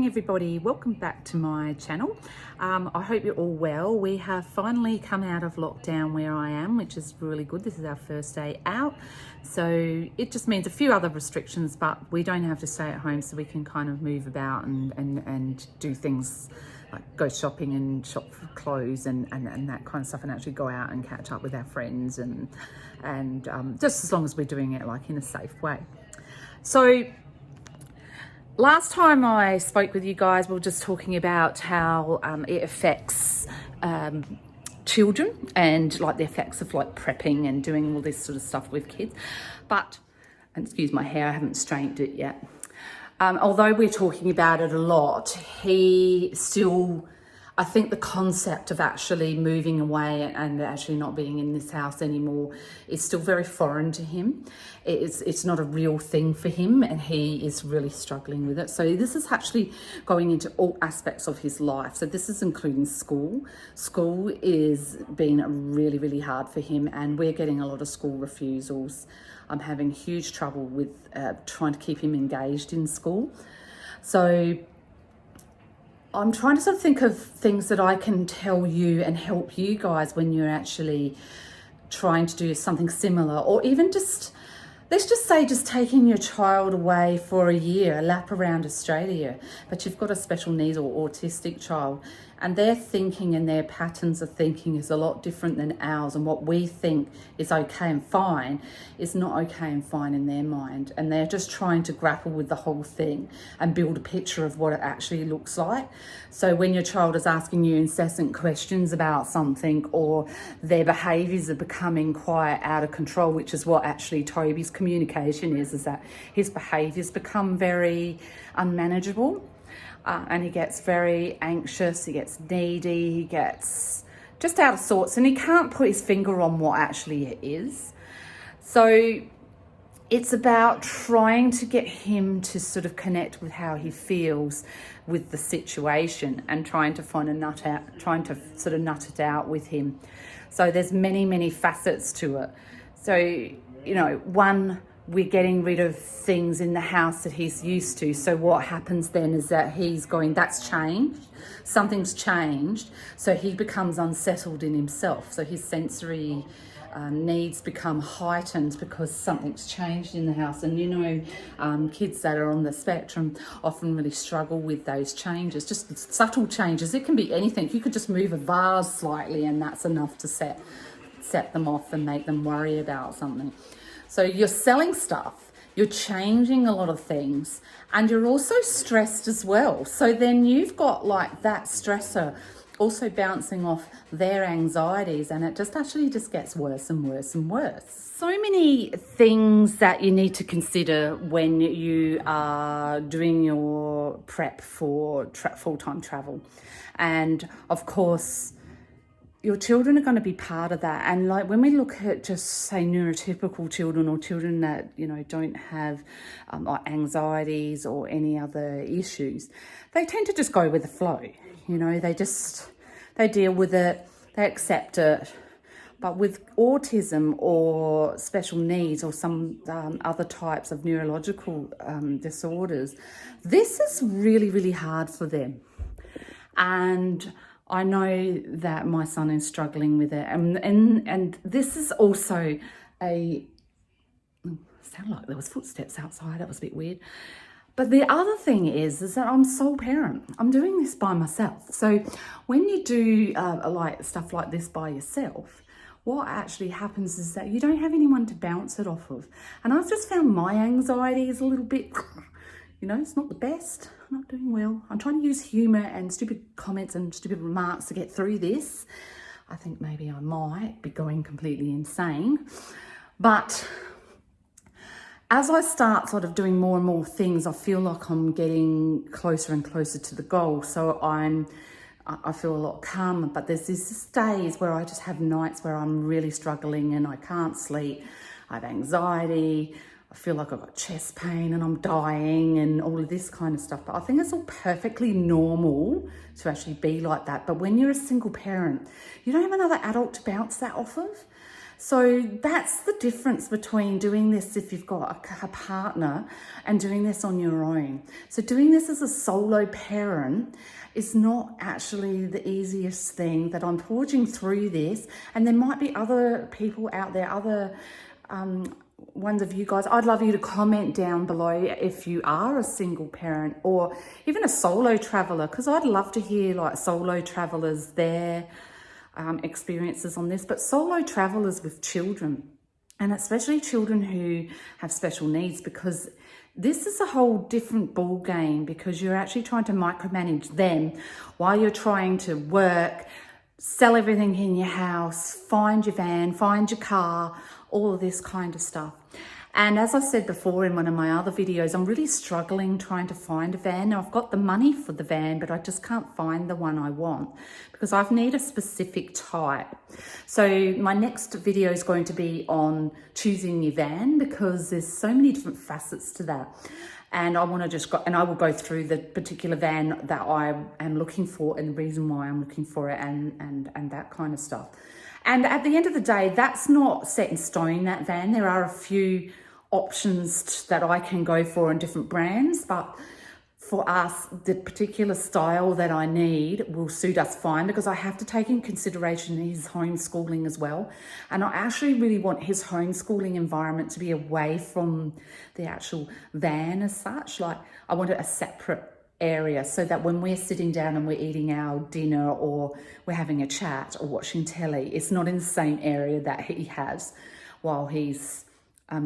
everybody, welcome back to my channel. I hope you're all well. We have finally come out of lockdown where I am, which is really good. This is our first day out, so it just means a few other restrictions, but we don't have to stay at home, so we can kind of move about and do things like go shopping and shop for clothes and that kind of stuff, and actually go out and catch up with our friends and just as long as we're doing it like in a safe way. So last time I spoke with you guys, we were just talking about how it affects children and like the effects of like prepping and doing all this sort of stuff with kids. But, and excuse my hair, I haven't straightened it yet. Although we're talking about it a lot, he still, I think the concept of actually moving away and actually not being in this house anymore is still very foreign to him. It's not a real thing for him, and he is really struggling with it. So this is actually going into all aspects of his life. So this is including school. School is being really, really hard for him, and we're getting a lot of school refusals. I'm having huge trouble with trying to keep him engaged in school. So I'm trying to sort of think of things that I can tell you and help you guys when you're actually trying to do something similar, or even just, let's just say just taking your child away for a year, a lap around Australia, but you've got a special needs or autistic child, and their thinking and their patterns of thinking is a lot different than ours, and what we think is okay and fine is not okay and fine in their mind, and they're just trying to grapple with the whole thing and build a picture of what it actually looks like. So when your child is asking you incessant questions about something, or their behaviours are becoming quite out of control, which is what actually Toby's communication is that his behaviours become very unmanageable. And he gets very anxious, he gets needy, he gets just out of sorts, and he can't put his finger on what actually it is. So it's about trying to get him to sort of connect with how he feels with the situation, and trying to find trying to sort of nut it out with him. So there's many, many facets to it. So, you know, one, we're getting rid of things in the house that he's used to. So what happens then is that he's going, that's changed, something's changed. So he becomes unsettled in himself. So his sensory needs become heightened because something's changed in the house. And you know, kids that are on the spectrum often really struggle with those changes, just subtle changes. It can be anything. You could just move a vase slightly and that's enough to set them off and make them worry about something. So you're selling stuff, you're changing a lot of things, and you're also stressed as well. So then you've got like that stressor also bouncing off their anxieties, and it just actually just gets worse and worse and worse. So many things that you need to consider when you are doing your prep for full-time travel. And of course, your children are going to be part of that. And like when we look at just say neurotypical children, or children that, you know, don't have like anxieties or any other issues, they tend to just go with the flow. You know, they deal with it, they accept it. But with autism or special needs or some other types of neurological disorders, this is really, really hard for them. And I know that my son is struggling with it, and this is also sounded like there was footsteps outside. That was a bit weird. But the other thing is that I'm sole parent. I'm doing this by myself. So when you do like stuff like this by yourself, what actually happens is that you don't have anyone to bounce it off of. And I've just found my anxiety is a little bit, you know, it's not the best. I'm not doing well. I'm trying to use humour and stupid comments and stupid remarks to get through this. I think maybe I might be going completely insane. But as I start sort of doing more and more things, I feel like I'm getting closer and closer to the goal. So I feel a lot calmer, but there's these days where I just have nights where I'm really struggling and I can't sleep. I have anxiety. I feel like I've got chest pain and I'm dying and all of this kind of stuff. But I think it's all perfectly normal to actually be like that. But when you're a single parent, you don't have another adult to bounce that off of. So that's the difference between doing this if you've got a partner and doing this on your own. So doing this as a solo parent is not actually the easiest thing. That I'm forging through this, and there might be other people out there, other ones of you guys. I'd love you to comment down below if you are a single parent or even a solo traveler, because I'd love to hear like solo travelers, their experiences on this, but solo travelers with children, and especially children who have special needs, because this is a whole different ball game, because you're actually trying to micromanage them while you're trying to work, sell everything in your house, find your van, find your car, all of this kind of stuff. And as I said before in one of my other videos, I'm really struggling trying to find a van. Now, I've got the money for the van, but I just can't find the one I want because I need a specific type. So my next video is going to be on choosing your van, because there's so many different facets to that. And I want to just go, and I will go through the particular van that I am looking for and the reason why I'm looking for it, and that kind of stuff. And at the end of the day, that's not set in stone, that van. There are a few options that I can go for in different brands, but for us, the particular style that I need will suit us fine, because I have to take in consideration his homeschooling as well. And I actually really want his homeschooling environment to be away from the actual van as such. Like, I want it a separate area, so that when we're sitting down and we're eating our dinner or we're having a chat or watching telly, it's not in the same area that he has while he's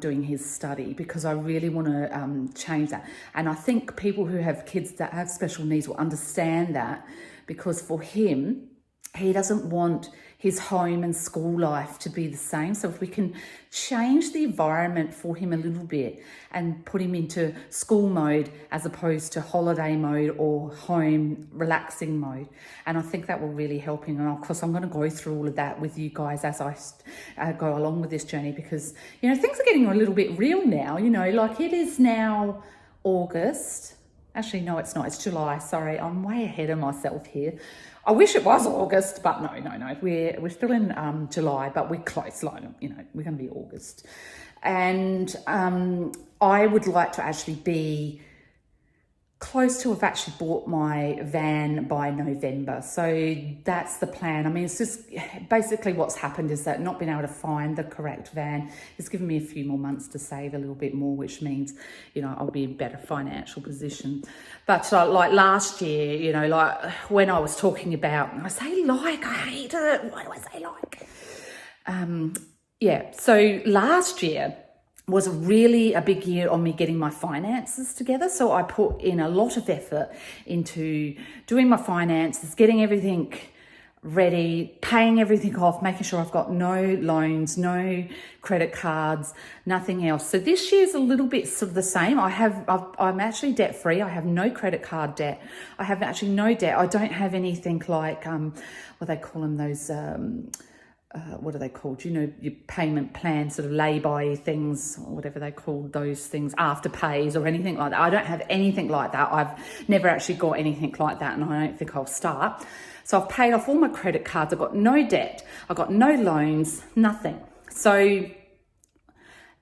doing his study, because I really want to change that. And I think people who have kids that have special needs will understand that, because for him, he doesn't want his home and school life to be the same. So if we can change the environment for him a little bit and put him into school mode as opposed to holiday mode or home relaxing mode, and I think that will really help him. And of course, I'm going to go through all of that with you guys as I go along with this journey, because, you know, things are getting a little bit real now. You know, like, it is now August. Actually, no, it's not. It's July. Sorry, I'm way ahead of myself here. I wish it was August, but no. We're still in July, but we're close. Like, you know, we're going to be August. And I would like to actually be close to have actually bought my van by November. So that's the plan. I mean, it's just basically what's happened is that not being able to find the correct van has given me a few more months to save a little bit more, which means, you know, I'll be in better financial position. But like last year, you know, like when I was talking about, I say like, I hate it. Why do I say like? Yeah, so last year was really a big year on me getting my finances together. So I put in a lot of effort into doing my finances, getting everything ready, paying everything off, making sure I've got no loans, no credit cards, nothing else. So this year's a little bit sort of the same. I'm actually debt free. I have no credit card debt. I have actually no debt. I don't have anything like, what they call them, those, what are they called? You know, your payment plan, sort of lay-by things, or whatever they call those things, afterpays or anything like that. I don't have anything like that. I've never actually got anything like that, and I don't think I'll start. So I've paid off all my credit cards. I've got no debt. I've got no loans, nothing. So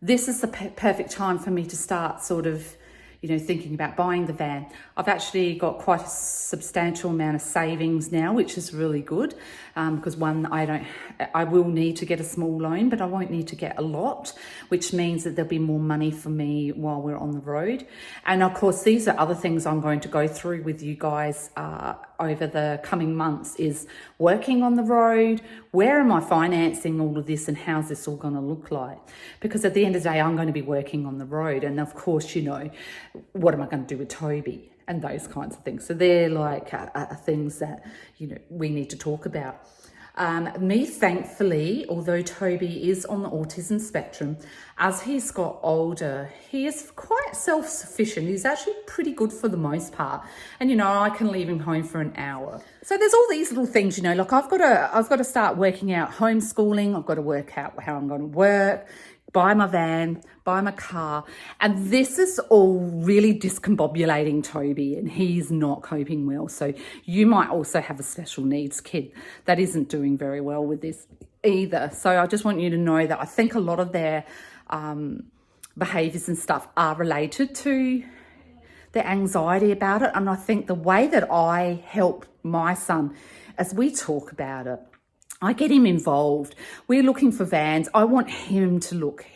this is the perfect time for me to start sort of, you know, thinking about buying the van. I've actually got quite a substantial amount of savings now, which is really good, because one, I will need to get a small loan, but I won't need to get a lot, which means that there'll be more money for me while we're on the road. And of course, these are other things I'm going to go through with you guys over the coming months, is working on the road. Where am I financing all of this, and how's this all going to look like? Because at the end of the day, I'm going to be working on the road. And of course, you know, what am I going to do with Toby and those kinds of things? So they're like things that, you know, we need to talk about. Me, thankfully, although Toby is on the autism spectrum, as he's got older, he is quite self-sufficient. He's actually pretty good for the most part. And, you know, I can leave him home for an hour. So there's all these little things, you know, like I've got to start working out homeschooling. I've got to work out how I'm going to work, buy him a van, buy him a car. And this is all really discombobulating Toby, and he's not coping well. So you might also have a special needs kid that isn't doing very well with this either. So I just want you to know that I think a lot of their behaviours and stuff are related to their anxiety about it. And I think the way that I help my son, as we talk about it, I get him involved. We're looking for vans. I want him to look.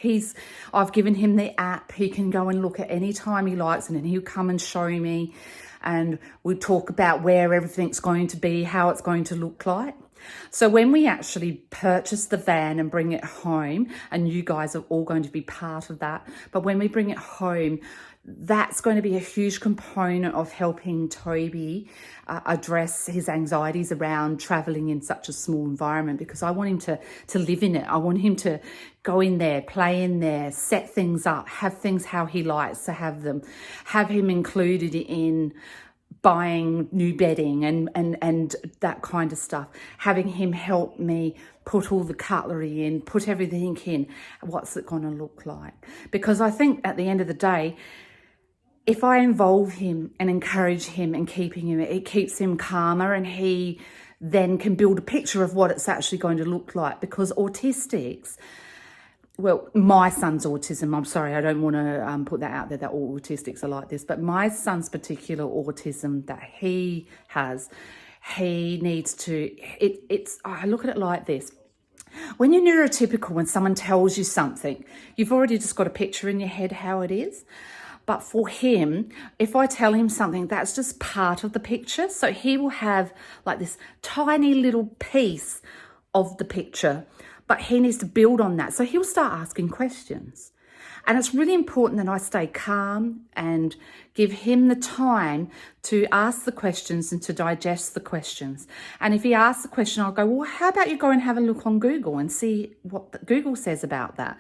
I've given him the app. He can go and look at any time he likes, and then he'll come and show me, and we talk about where everything's going to be, how it's going to look like. So when we actually purchase the van and bring it home, and you guys are all going to be part of that, but when we bring it home, that's going to be a huge component of helping Toby address his anxieties around traveling in such a small environment, because I want him to live in it. I want him to go in there, play in there, set things up, have things how he likes to have them, have him included in buying new bedding and that kind of stuff, having him help me put all the cutlery in, put everything in. What's it going to look like? Because I think at the end of the day, if I involve him and encourage him and keeping him, it keeps him calmer, and he then can build a picture of what it's actually going to look like. Because autistics, well, my son's autism, I'm sorry, I don't want to put that out there that all autistics are like this, but my son's particular autism that he has, he needs to, I look at it like this. When you're neurotypical, when someone tells you something, you've already just got a picture in your head how it is. But for him, if I tell him something, that's just part of the picture. So he will have like this tiny little piece of the picture, but he needs to build on that. So he'll start asking questions. And it's really important that I stay calm and give him the time to ask the questions and to digest the questions. And if he asks the question, I'll go, well, how about you go and have a look on Google and see what Google says about that?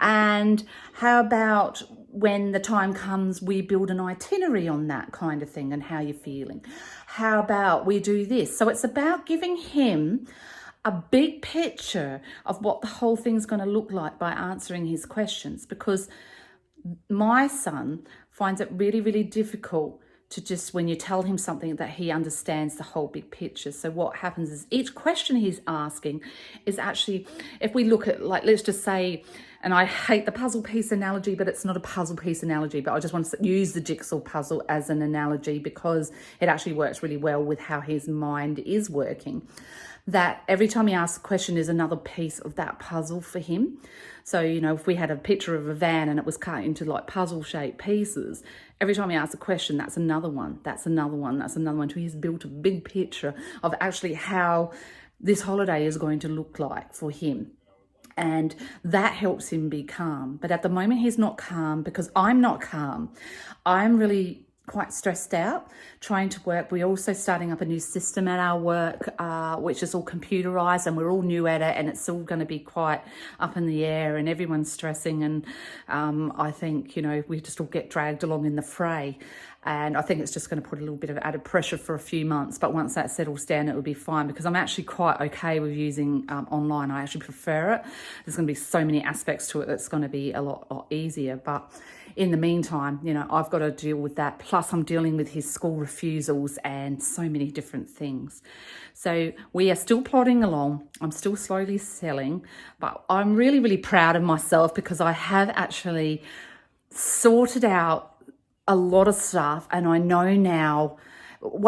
And how about when the time comes, we build an itinerary on that kind of thing and how you're feeling? How about we do this? So it's about giving him a big picture of what the whole thing's going to look like by answering his questions, because my son finds it really, really difficult to just, when you tell him something, that he understands the whole big picture. So what happens is each question he's asking is actually, if we look at, like, let's just say, and I hate the puzzle piece analogy, but it's not a puzzle piece analogy, but I just want to use the jigsaw puzzle as an analogy because it actually works really well with how his mind is working. That every time he asks a question is another piece of that puzzle for him. So, you know, if we had a picture of a van and it was cut into like puzzle shaped pieces, every time he asks a question, that's another one, that's another one, that's another one, until he's built a big picture of actually how this holiday is going to look like for him. And that helps him be calm. But at the moment, he's not calm because I'm not calm. I'm really quite stressed out trying to work. We're also starting up a new system at our work, which is all computerized, and we're all new at it, and it's all going to be quite up in the air, and everyone's stressing. And I think, you know, we just all get dragged along in the fray. And I think it's just going to put a little bit of added pressure for a few months. But once that settles down, it will be fine, because I'm actually quite okay with using online. I actually prefer it. There's going to be so many aspects to it that's going to be a lot easier. But in the meantime, you know, I've got to deal with that. Plus, I'm dealing with his school refusals and so many different things. So we are still plodding along. I'm still slowly selling. But I'm really, really proud of myself because I have actually sorted out a lot of stuff, and I know now,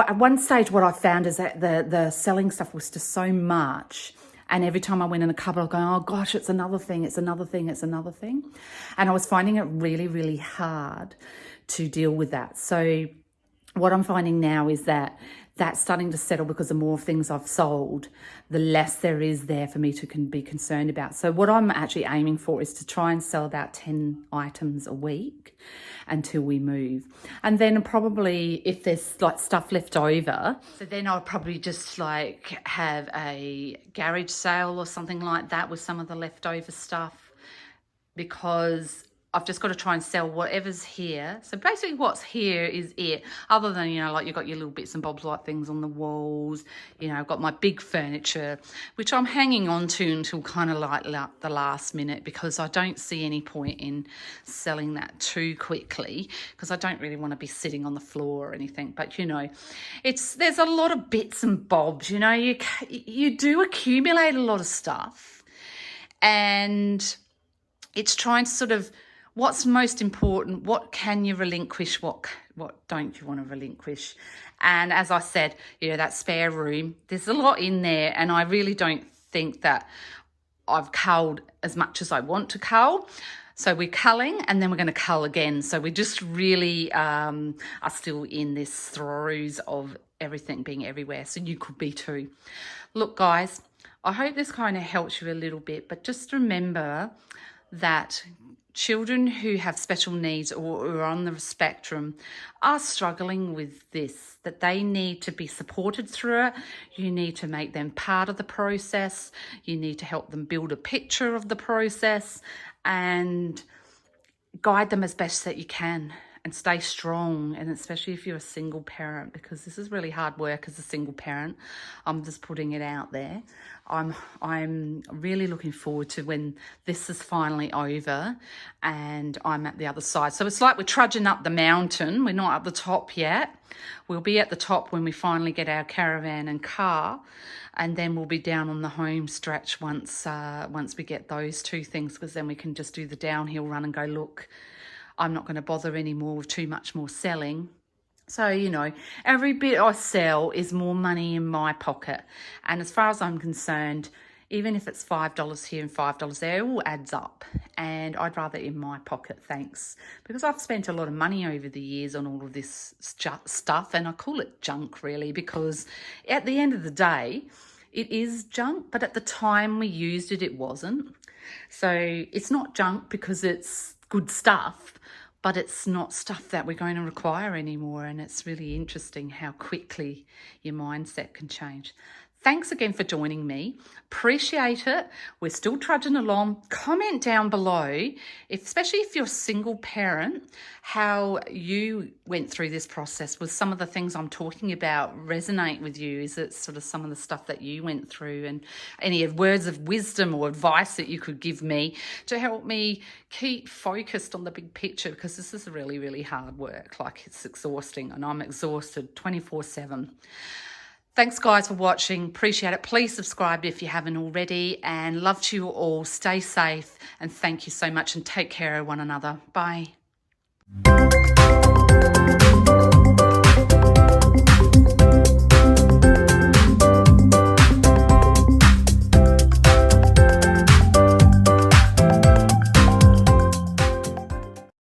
at one stage what I found is that the selling stuff was just so much, and every time I went in a cupboard I was going, oh gosh, it's another thing, it's another thing, it's another thing, and I was finding it really, really hard to deal with that. So what I'm finding now is that that's starting to settle, because the more things I've sold, the less there is there for me to be concerned about. So what I'm actually aiming for is to try and sell about 10 items a week until we move. And then probably if there's like stuff left over, so then I'll probably just like have a garage sale or something like that with some of the leftover stuff, because I've just got to try and sell whatever's here. So basically what's here is it. Other than, you know, like you've got your little bits and bobs like things on the walls. You know, I've got my big furniture, which I'm hanging on to until kind of like the last minute, because I don't see any point in selling that too quickly, because I don't really want to be sitting on the floor or anything. But, you know, there's a lot of bits and bobs, you know. You do accumulate a lot of stuff, and it's trying to sort of, what's most important, what can you relinquish, what don't you want to relinquish? And as I said, you know, that spare room, there's a lot in there, and I really don't think that I've culled as much as I want to cull. So we're culling, and then we're going to cull again. So we just really are still in this throes of everything being everywhere. So you could be too. Look, guys, I hope this kind of helps you a little bit, but just remember that children who have special needs or are on the spectrum are struggling with this, that they need to be supported through it. You need to make them part of the process. You need to help them build a picture of the process and guide them as best that you can, and stay strong. And especially if you're a single parent, because this is really hard work as a single parent. I'm just putting it out there. I'm really looking forward to when this is finally over and I'm at the other side. So it's like we're trudging up the mountain. We're not at the top yet. We'll be at the top when we finally get our caravan and car, and then we'll be down on the home stretch once we get those two things, because then we can just do the downhill run and go, look, I'm not going to bother anymore with too much more selling. So, you know, every bit I sell is more money in my pocket. And as far as I'm concerned, even if it's $5 here and $5 there, it all adds up. And I'd rather in my pocket, thanks. Because I've spent a lot of money over the years on all of this stuff. And I call it junk, really, because at the end of the day, it is junk. But at the time we used it, it wasn't. So it's not junk because it's good stuff, but it's not stuff that we're going to require anymore. And it's really interesting how quickly your mindset can change. Thanks again for joining me. Appreciate it. We're still trudging along. Comment down below, especially if you're a single parent, how you went through this process. Was some of the things I'm talking about resonate with you? Is it sort of some of the stuff that you went through, and any words of wisdom or advice that you could give me to help me keep focused on the big picture? Because this is really, really hard work. Like, it's exhausting, and I'm exhausted 24/7. Thanks, guys, for watching. Appreciate it. Please subscribe if you haven't already, and love to you all. Stay safe, and thank you so much, and take care of one another. Bye.